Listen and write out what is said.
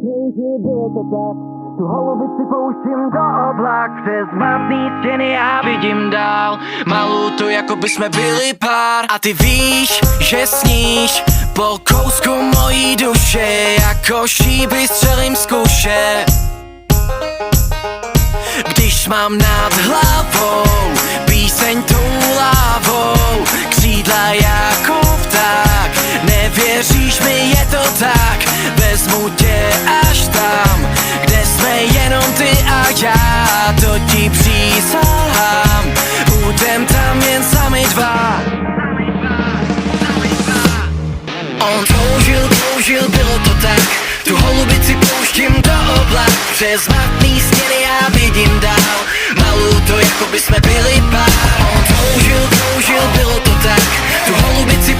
toužil, bylo to tak. Tu holubici pouštím do oblak. Přes matný stěny já vidím dál. Malou to, jako by jsme byli pár. A ty víš, že sníš po kousku mojí duše. Jako šíby střelím z kuše. Když mám nad hlavou píseň tou lávou, křídla jako pták. Nevěříš mi, je to tak. Vezmu tě až tam, kde jsme jenom ty a já. To ti přísahám, budem tam jen sami dva. On toužil, bylo to tak. Tu holubici pouštím do oblak. Přes matný stěny já vidím dál. Malou to, jako by jsme byli pár. On toužil, bylo to tak. Tu holubici